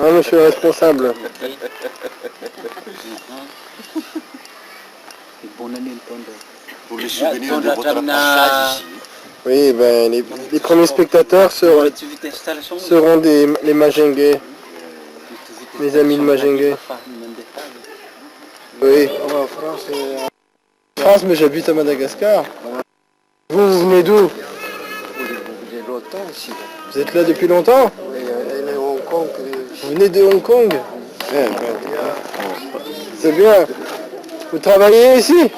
Ah, monsieur le responsable. Pour les souvenirs de votre passage ici. Oui, ben, les premiers spectateurs seront les Majenguais. Mes amis de Majenguais. Oui. France, mais j'habite à Madagascar. Vous venez d'où? Vous êtes là depuis longtemps? Oui, elle est Hong Kong. Vous venez de Hong Kong? C'est bien. Vous travaillez ici? Ouais.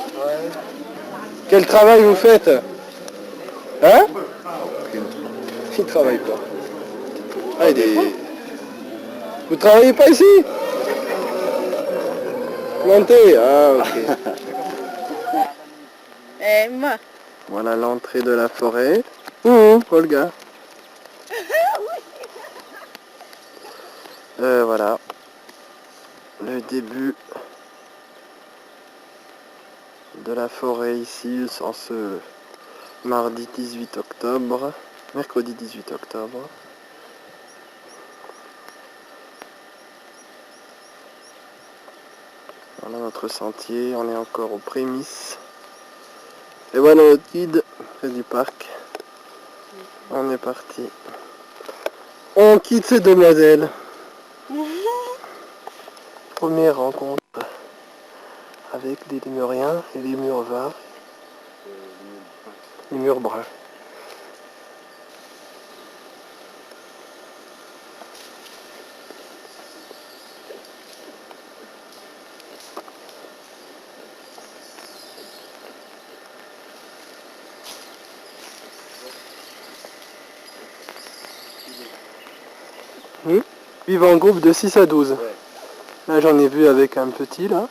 Quel travail vous faites? Hein? Il ne travaille pas. Ah, vous travaillez pas ici? Planté? Ah, ok. Voilà l'entrée de la forêt. Olga. Voilà. Le début de la forêt ici, en ce mardi 18 octobre. Mercredi 18 octobre. Voilà notre sentier, on est encore aux prémices. Et voilà notre guide près du parc. On est parti. On quitte ces demoiselles. Première rencontre avec les lémuriens et les murs verts. Les murs bruns. Vivent en groupe de 6 à 12. Ouais. Là j'en ai vu avec un petit là.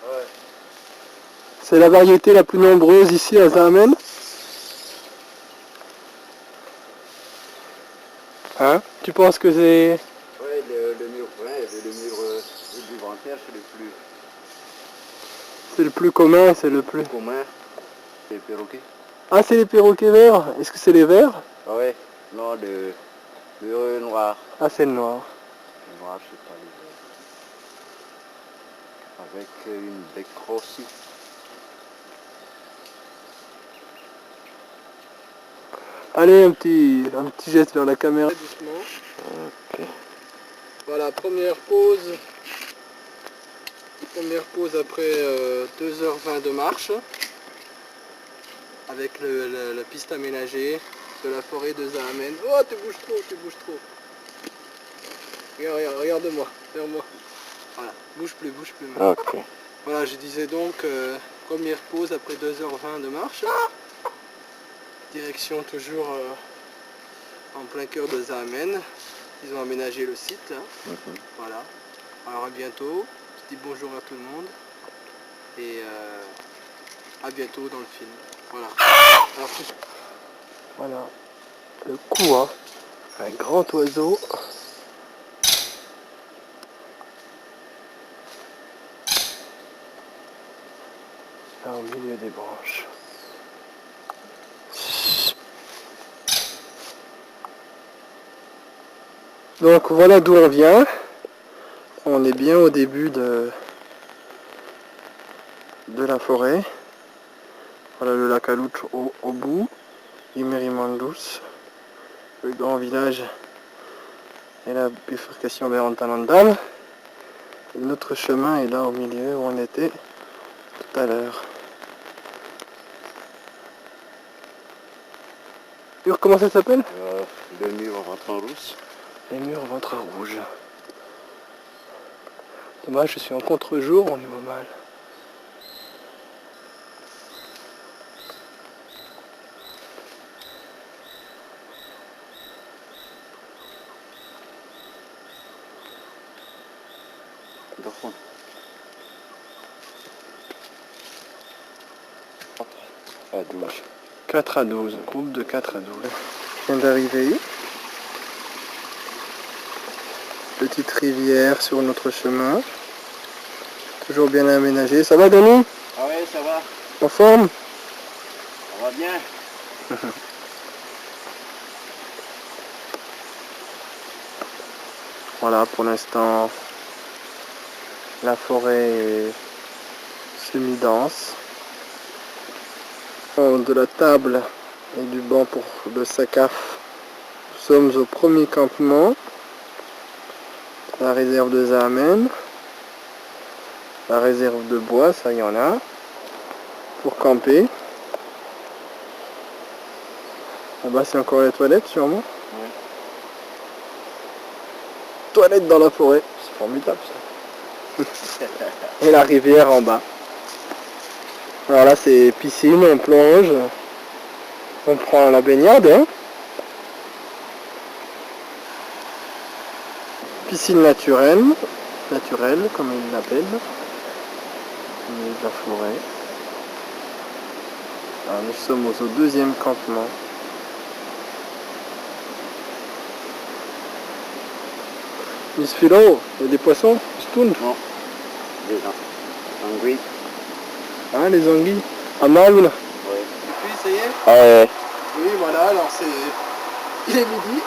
Ouais. C'est la variété la plus nombreuse ici à Zamen. Hein? Tu penses que c'est... Ouais, le mur brun et le mur duvrantaire, c'est le plus... C'est le plus commun, c'est le plus... commun, c'est les perroquets. Ah, c'est les perroquets verts? Est-ce que c'est les verts? Ah ouais, non, le noir. Ah, c'est le noir. Le noir, c'est pas les verts. Avec une bec aussi. Allez, un petit geste vers la caméra. Doucement. Ok. Voilà, première pause. Première pause après 2h20 de marche. Avec la piste aménagée de la forêt de Zamen. Oh, tu bouges trop, tu bouges trop. Regarde, regarde-moi, regarde-moi. Voilà, bouge plus, bouge plus. Ok. Voilà, je disais donc, première pause après 2h20 de marche. Direction toujours en plein cœur de Zamen. Ils ont aménagé le site là. Voilà. Alors à bientôt. Je dis bonjour à tout le monde. Et à bientôt dans le film. Voilà. Alors, voilà. Le coua. Un grand oiseau. Là au milieu des branches. Donc voilà d'où on vient. On est bien au début de la forêt. Voilà le lac Alouch au bout. Imerimandus. Le grand village et la bifurcation vers Antanandam. Notre chemin est là au milieu où on était tout à l'heure. Comment ça s'appelle? Le mur en ventre rouge. Les murs ventre rouge. Dommage, je suis en contre-jour, on est pas mal. À 12. 4 à 12, groupe de 4 à 12. Je viens d'arriver. petite rivière sur notre chemin. Toujours bien aménagé. Ça va, Denis? Ah ouais, ça va. En forme? Ça va bien. Voilà, pour l'instant, la forêt est semi-dense. De la table et du banc pour le SACAF. Nous sommes au premier campement, la réserve de Zamen, la réserve de bois, ça y en a, pour camper. Là-bas c'est encore les toilettes sûrement. Ouais. Toilettes dans la forêt, c'est formidable ça. Et la rivière en bas. Alors là c'est piscine, on plonge, on prend la baignade. Hein. Piscine naturelle comme ils l'appellent, au milieu de la forêt. Alors, nous sommes au deuxième campement. Miss Philo, il y a des poissons? Stoun? Non. Des anguilles. Ah, les anguilles. À Magne. Ouais. Et puis, ça y est? Ah ouais. Oui, voilà, alors c'est... Il est midi.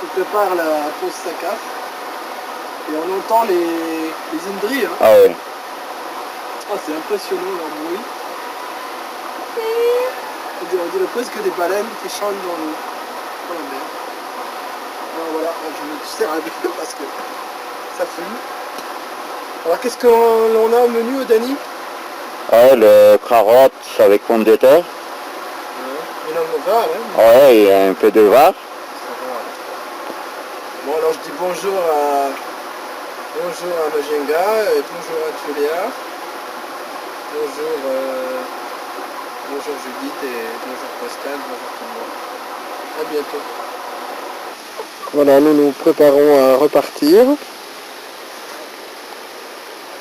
On prépare la pause SACAF. Et on entend les indris. Hein. Ah ouais. Ah, c'est impressionnant leur bruit. On dirait presque des baleines qui chantent dans la mer. Alors voilà, je me sers un peu parce que ça fume. Alors qu'est-ce qu'on a au menu, Dani? Ouais, le carotte avec pomme de terre. Il en va, hein. Ouais, il y a un peu de var. Bon, alors je dis bonjour à Majenga, et bonjour à Tulia, bonjour Judith et bonjour Pascal, bonjour tout le monde. À bientôt. Voilà, nous nous préparons à repartir.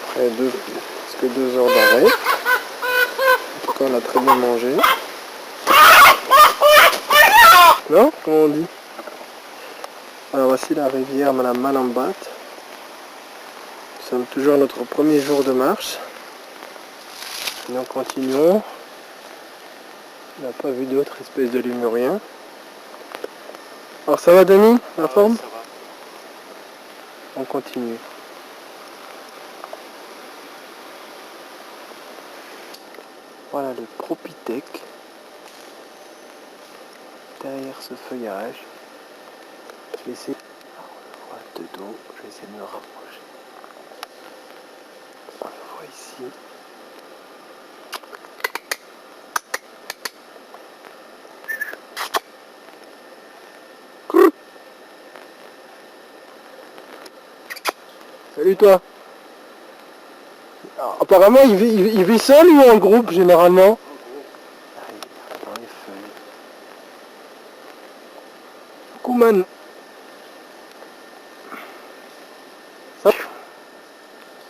Après presque 2 heures d'arrêt. En tout cas, on a très bien mangé. Non? Comment on dit? Alors voici la rivière Madame Malambat. Nous sommes toujours à notre premier jour de marche. Nous continuons. On n'a pas vu d'autres espèces de lémuriens. Alors ça va, Denis? La forme? Ça va. On continue. Voilà le Propithèque. Derrière ce feuillage. Je vais essayer. Alors, on le voit de dos. Je vais essayer de me rapprocher. On le voit ici. Salut toi. Alors, apparemment il vit seul ou en groupe généralement? Dans les feuilles. Kouman.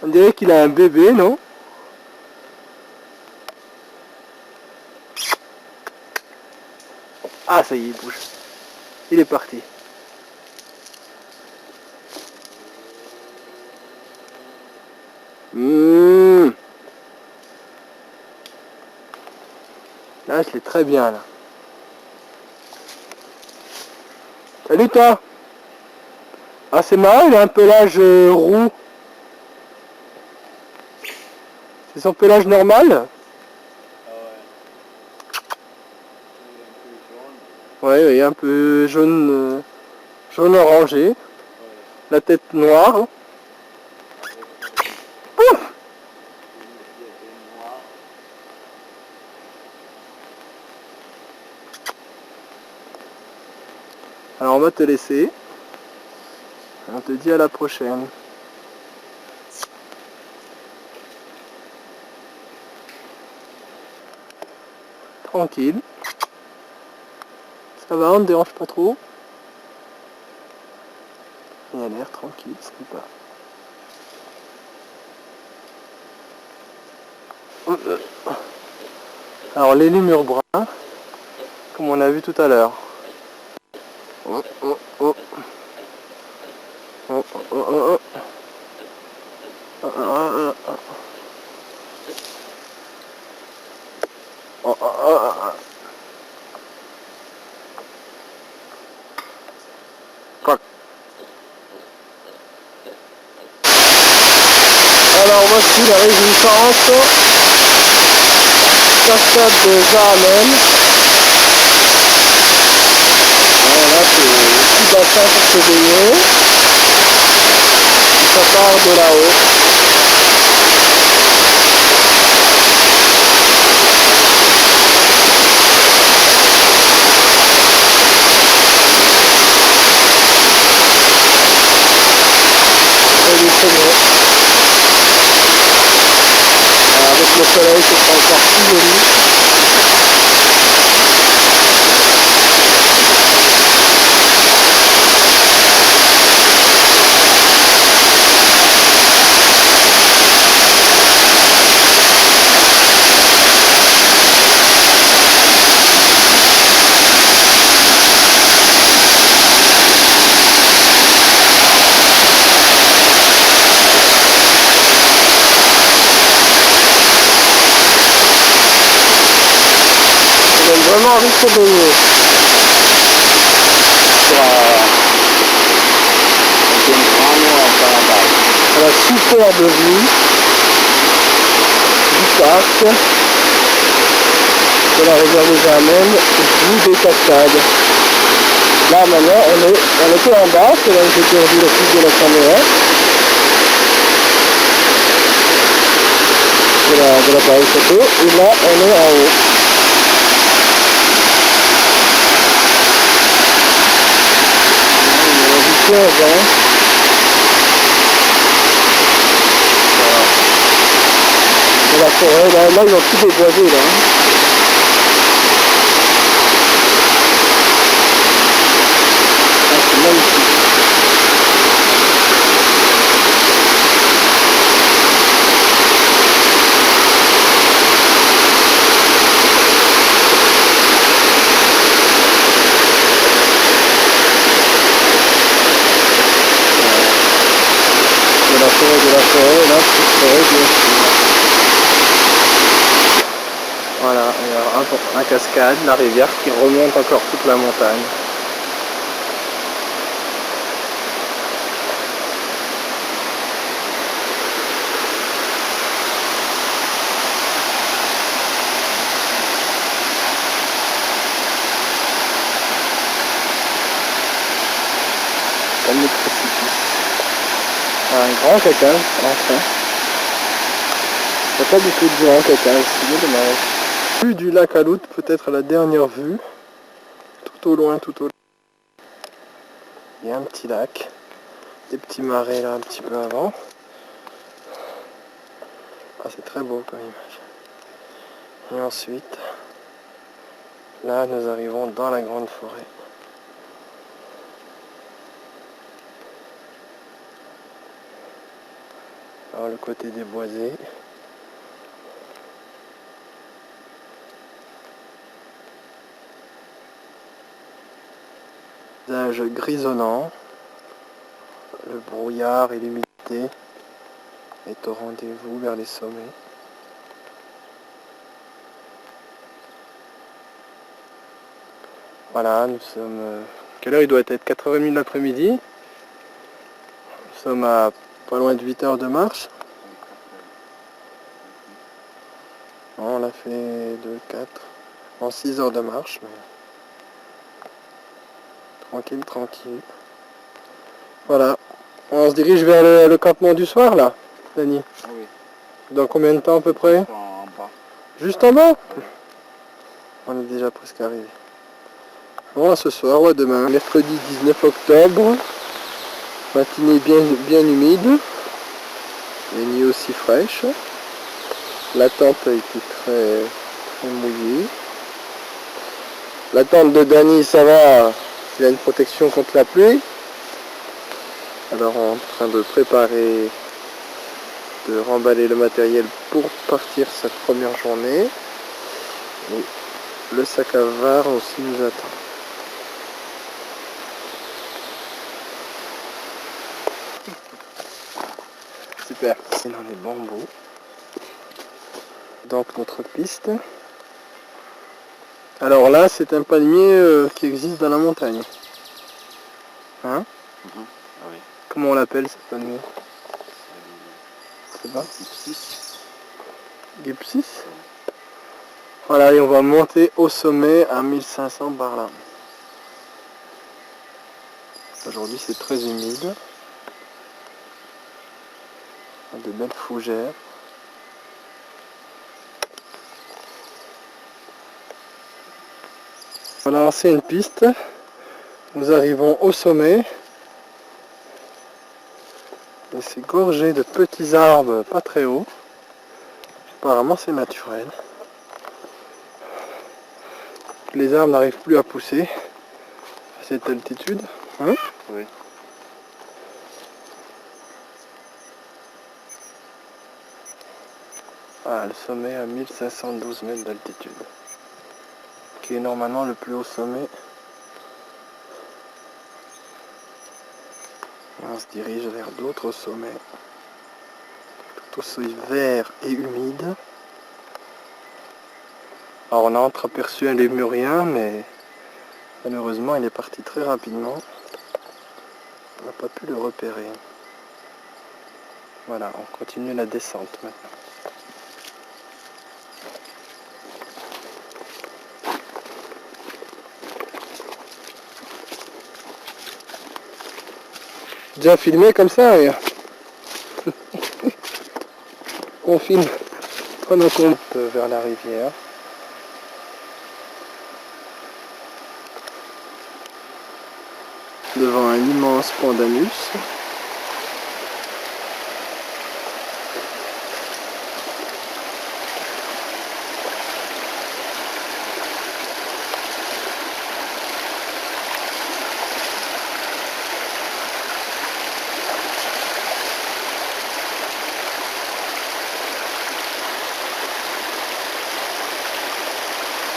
On dirait qu'il a un bébé, non? Ah ça y est, il bouge. Il est parti. Là, je l'ai très bien, là. Salut, toi. Ah, c'est marrant, il a un pelage roux. C'est son pelage normal? Ouais, il est un peu jaune, jaune orangé. La tête noire. Ouf! Alors on va te laisser. On te dit à la prochaine. Tranquille. Ça va, on ne dérange pas trop. Il a l'air tranquille, sympa. Alors les lémures bruns, comme on a vu tout à l'heure. Oh, oh, oh. Alors voici la réjouissante cascade de Zamen. Voilà, c'est le petit bassin pour se baigner. Ça part de là-haut. Et du sommet. Avec le soleil, ce sera encore plus joli. J'ai vraiment envie de se baigner. À la superbe vue du parc, de la réserve des Zamen et des cascades. Là maintenant on était en bas, c'est là où j'ai perdu le fil de la caméra. De l'appareil photo, et là on est en haut. Voilà. Et la forêt, là ils ont tout déboisé là. Ah, c'est magnifique. De la forêt, là, toute forêt, bien sûr. Voilà, il y a un cascade, la rivière qui remonte encore toute la montagne. Comme le précipice. Un grand caca, enfin. Il n'y a pas du tout de grand caca, c'est dommage. Vue du lac à Alout, peut-être la dernière vue. Tout au loin, tout au loin. Il y a un petit lac. Des petits marais là un petit peu avant. Ah, c'est très beau comme image. Et ensuite, là nous arrivons dans la grande forêt. Alors le côté déboisé. Paysage grisonnant. Le brouillard et l'humidité est au rendez-vous vers les sommets. Voilà, nous sommes... quelle heure il doit être? 4h30 de l'après-midi. Nous sommes à pas loin de 8 heures de marche. On a fait 2, 4, en 6 heures de marche. Mais... tranquille, tranquille. Voilà. On se dirige vers le campement du soir là, Dany. Ah oui. Dans combien de temps à peu près? En bas. Juste en bas? Oui. On est déjà presque arrivé. Bon, à ce soir, ouais, demain, mercredi 19 octobre. Matinée bien humide. Les nuits aussi fraîches. La tente a été très mouillée. La tente de Dany, ça va. Il a une protection contre la pluie. Alors on est en train de préparer, de remballer le matériel pour partir cette première journée. Et le sac à var aussi nous attend. Super. Et dans les bambous. Donc notre piste. Alors là, c'est un palmier qui existe dans la montagne. Hein? Ah oui. Comment on l'appelle ce palmier? Je sais pas. Gypsis. Voilà, et on va monter au sommet à 1500 par là. Aujourd'hui c'est très humide. De belles fougères. On a lancé une piste. Nous arrivons au sommet. Et c'est gorgé de petits arbres pas très hauts. Apparemment c'est naturel. Les arbres n'arrivent plus à pousser à cette altitude. Hein? Oui. Ah, le sommet à 1512 mètres d'altitude. Qui est normalement le plus haut sommet. Et on se dirige vers d'autres sommets. Tout aussi vert et humide. Alors on a entreaperçu un lémurien, mais malheureusement il est parti très rapidement. On n'a pas pu le repérer. Voilà, on continue la descente maintenant. Déjà filmé comme ça, regarde. On filme pendant qu'on monte vers la rivière. Devant un immense pandanus.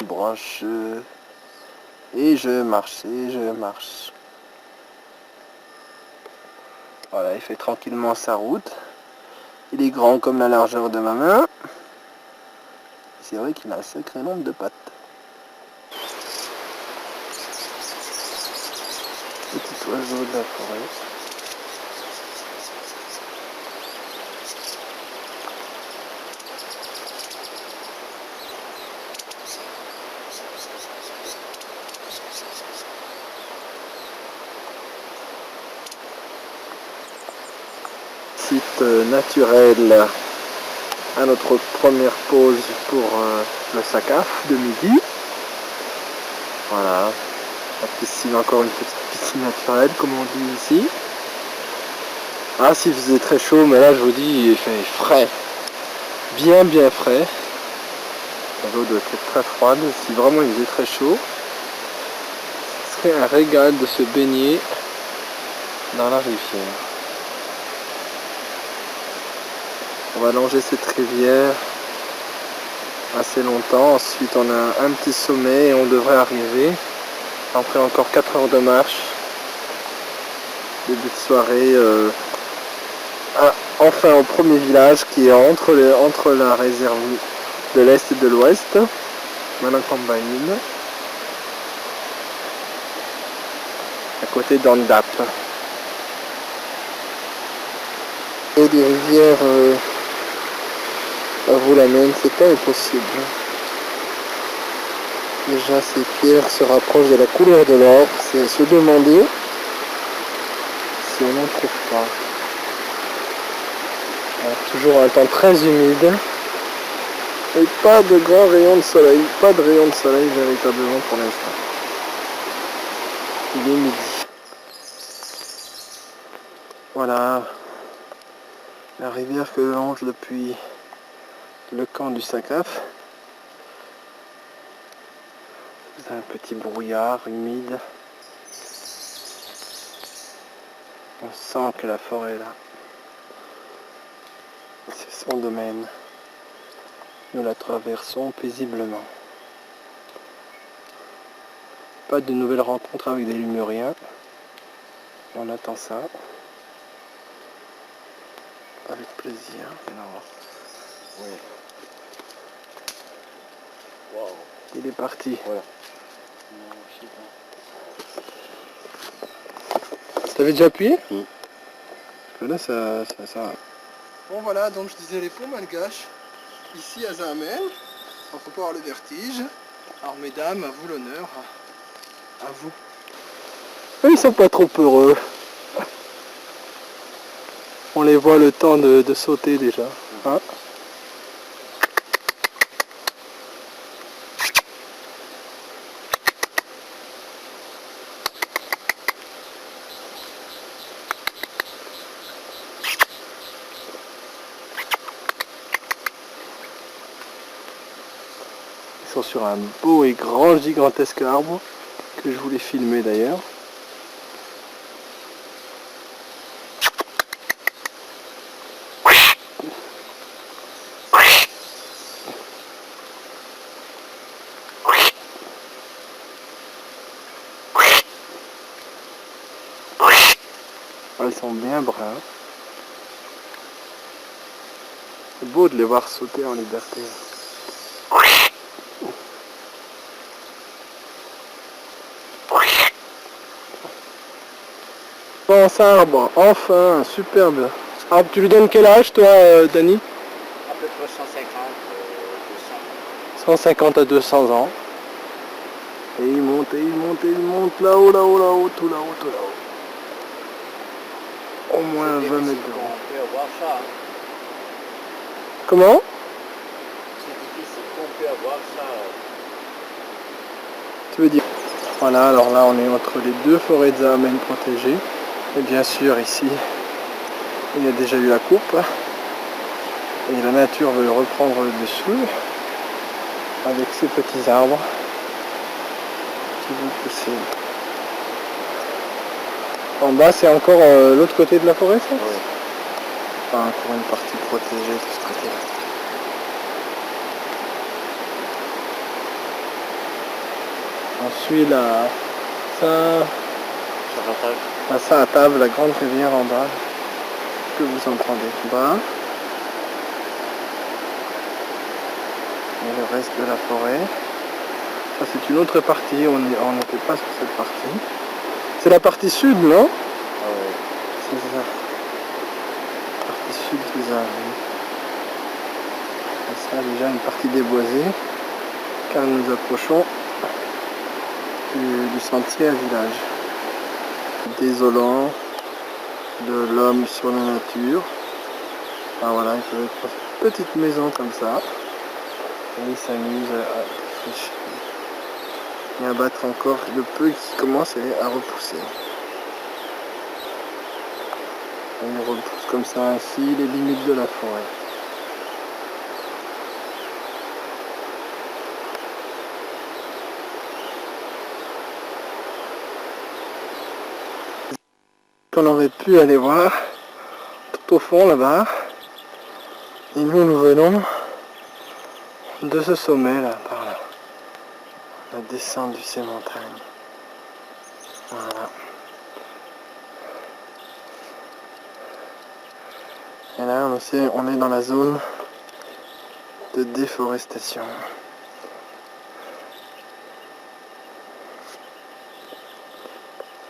Branche et je marche. Voilà, il fait tranquillement sa route. Il est grand comme la largeur de ma main. C'est vrai qu'il a un sacré nombre de pattes. Petit oiseau de la forêt. Site naturel à notre première pause pour le SACAF de midi. Voilà, la piscine, encore une petite piscine naturelle comme on dit ici. Ah, s'il faisait très chaud, mais là je vous dis il fait frais, bien frais. L'eau doit être très froide. Si vraiment il faisait très chaud, ce serait un régal de se baigner dans la rivière. On va longer cette rivière assez longtemps. Ensuite on a un petit sommet et on devrait arriver après encore 4 heures de marche, début de soirée, enfin au premier village qui est entre la réserve de l'Est et de l'Ouest, Manakambaïn, à côté d'Andap. Et des rivières à vous la même, c'est pas impossible. Déjà ces pierres se rapprochent de la couleur de l'or, c'est se demander si on n'en trouve pas. Alors, toujours un temps très humide et pas de grands rayons de soleil, pas de rayons de soleil véritablement pour l'instant. Il est midi. Voilà la rivière que je longe depuis le camp du SACAF. Un petit brouillard humide. On sent que la forêt est là. C'est son domaine. Nous la traversons paisiblement. Pas de nouvelles rencontres avec des lémuriens. On attend ça. avec plaisir. Oui. Wow. Il est parti. Voilà. T'avais déjà appuyé? Oui. Parce que là, ça... Bon voilà, donc je disais les ponts malgaches, ici à Zamen. Il faut pas avoir le vertige. Alors mesdames, à vous l'honneur. À vous. Ils sont pas trop heureux. On les voit le temps de sauter déjà. Hein? Ils sont sur un beau et grand gigantesque arbre que je voulais filmer d'ailleurs. Ils sont bien bruns. C'est beau de les voir sauter en liberté. Pense arbre, enfin, superbe. Ah, tu lui donnes quel âge toi, Dani? À peu près 150, 200. 150 à 200 ans. Et il monte, et il monte, et il monte là-haut, là-haut, là-haut, tout là-haut, tout là-haut. Au moins 20 mètres de haut. On peut avoir ça. Hein. Comment? C'est difficile qu'on peut avoir ça. Tu veux dire? Voilà, alors là on est entre les deux forêts de Zamen protégées. Et bien sûr ici, il y a déjà eu la coupe. Et la nature veut reprendre le dessus avec ces petits arbres qui vont pousser. En bas c'est encore l'autre côté de la forêt ça? Oui. Pas encore une partie protégée de ce côté-là. On suit la Saint-Atave, la grande rivière en bas, que vous entendez en bas. Et le reste de la forêt. Ça c'est une autre partie, on n'était pas sur cette partie. C'est la partie sud, non? Ah oui. C'est ça. La partie sud des Zamen. Ça déjà une partie déboisée, car nous approchons du sentier à village. Désolant de l'homme sur la nature. Ah voilà, il peut être une petite maison comme ça. Et il s'amuse à défricher. Et à battre encore le peu qui commence à repousser. Et il repousse comme ça ainsi les limites de la forêt. Qu'on aurait pu aller voir tout au fond là-bas. Et nous venons de ce sommet là, par là. La descente de ces montagnes. Voilà. Et là on est dans la zone de déforestation.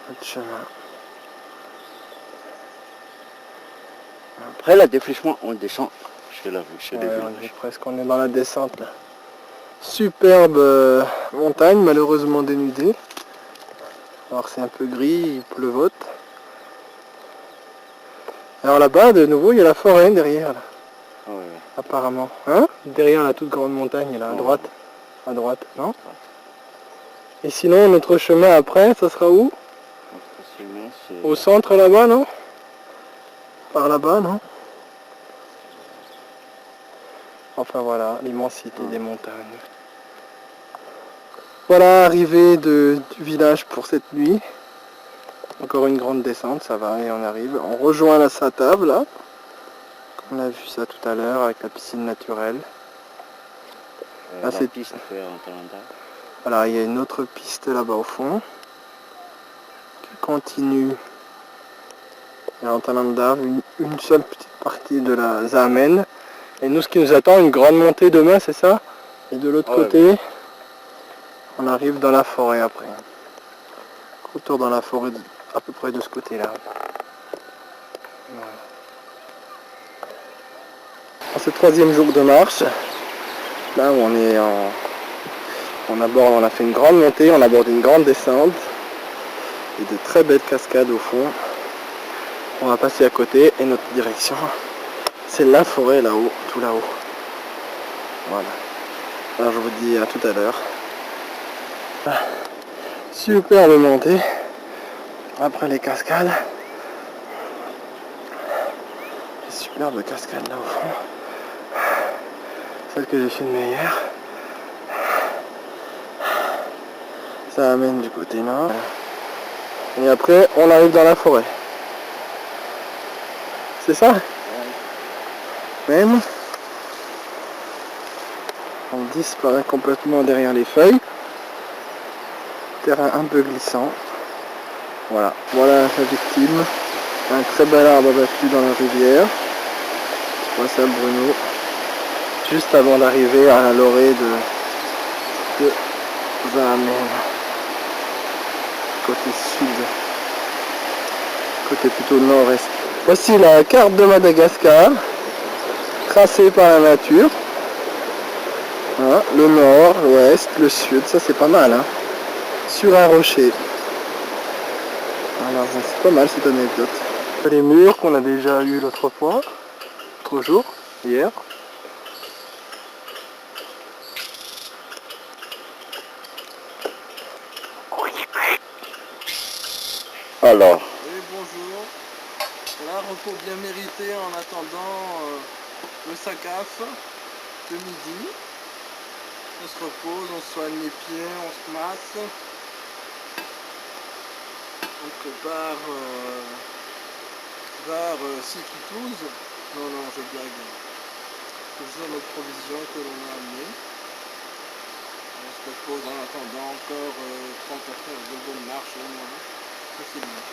Notre chemin. Après la défrichement, on descend chez le village. On est dans la descente là. Superbe montagne, malheureusement dénudée. Alors c'est un peu gris, il pleuvote. Alors là-bas, de nouveau, il y a la forêt derrière là. Ah oui. Apparemment. Hein? Derrière la toute grande montagne là, à droite. À droite, non? Et sinon, notre chemin après, ça sera où? Au centre là-bas, non? Par là-bas, non? Enfin voilà, l'immensité des montagnes. Voilà, arrivée du village pour cette nuit. Encore une grande descente, ça va, et on arrive. On rejoint la Saint-Atave là. On a vu ça tout à l'heure avec la piscine naturelle. Là, c'est piste. Voilà, il y a une autre piste là-bas au fond qui continue Et en Thailanda, une seule petite partie de la Zámen. Et nous, ce qui nous attend, une grande montée demain, c'est ça? Et de l'autre côté, on arrive dans la forêt après. Retour dans la forêt à peu près de ce côté-là. Voilà. En ce 3e jour de marche, là où on a fait une grande montée, on aborde une grande descente et de très belles cascades au fond. On va passer à côté et notre direction, c'est la forêt là-haut, tout là-haut. Voilà. Alors je vous dis à tout à l'heure. Superbe montée après les cascades. Superbe cascade là au fond. Celle que j'ai filmée hier. Ça amène du côté nord. Et après on arrive dans la forêt. C'est ça? Même. On disparaît complètement derrière les feuilles. Terrain un peu glissant. Voilà. Voilà sa victime. Un très bel arbre abattu dans la rivière. Voilà ça Bruno. Juste avant d'arriver à la lorée de Zámen. Côté sud. Côté plutôt nord-est. Voici la carte de Madagascar. Tracée par la nature. Hein, le nord, l'ouest, le sud. Ça c'est pas mal. Hein. Sur un rocher. Alors c'est pas mal cette anecdote. Les murs qu'on a déjà eu l'autre fois. L'autre jour. Hier. Alors. Et bonjour. Voilà, repos bien mérité en attendant le SACAF de midi. On se repose, on se soigne les pieds, on se masse. On prépare vers Sikitouz. Non, je blague. Toujours nos provisions que l'on a amenées. On se repose en attendant encore 30 heures de bonne marche au moins. Facilement.